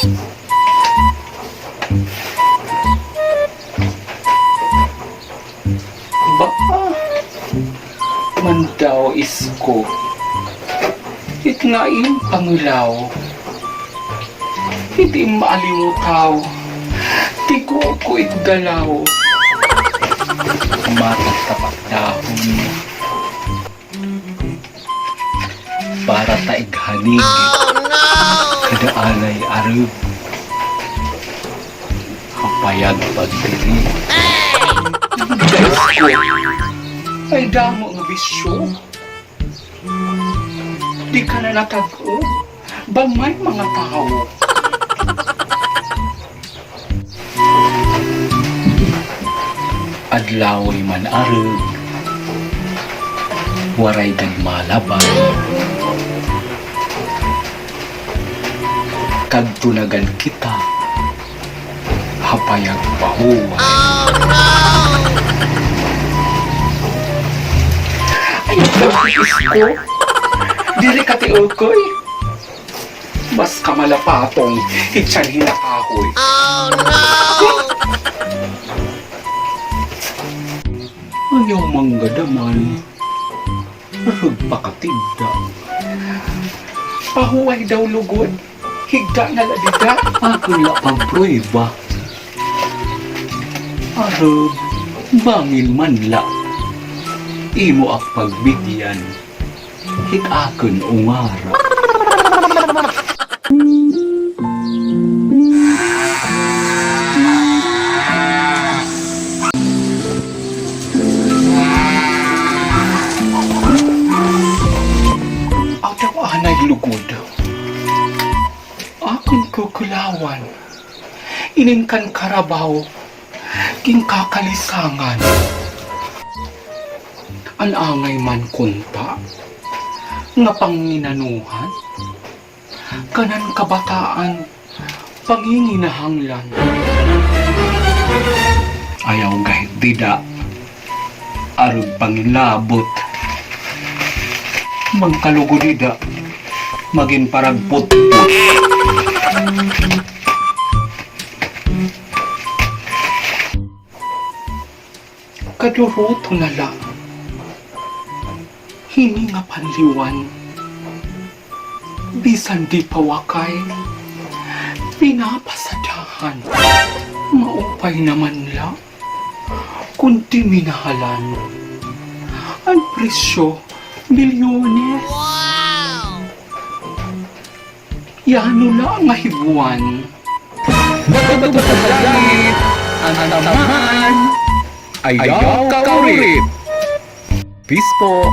Baka man daw isko itngain pangilaw hindi maalimutaw ti ko itgalaw matatapak dahon para taighanig kada alay arug kapayag pagdiri guys ko ay damo nga bisyo di ka na natago ba may mga tao adlaway man arug waray kag malaban kag tunagan kita hapayag pahuwa. Ay, bakit ko? Dili ka ti ukoy. Mas kamalapatong itsan hinakahoy. Oh no! Ayaw manggadaman. Arug pakatigda. Pahuway daw lugod. Higda na ladida. Ako na pagprueba. Arug, bangin man la. Imo ak pagbigyan. Hikakon umara. Ataw anay lugod. Akon kukulawan. Iningkan karabaw. King kakalisangan. Anangay man kunta. Nga panginanuhan. Kanan kabataan. Panginginahanglan. Ayaw gahit dida. Arug pangilabot. Mangkalugo dida. Maging paragput-put. Kaduruto na lang. Hini nga panliwan. Bisan di pawakay. Pinapasadahan. Maupay naman lang. Kundi minahalan. Ang presyo, milyones. Wow! Yano lang nga Hibwan. Bagit ang naman ayaw kaurit. Peace po.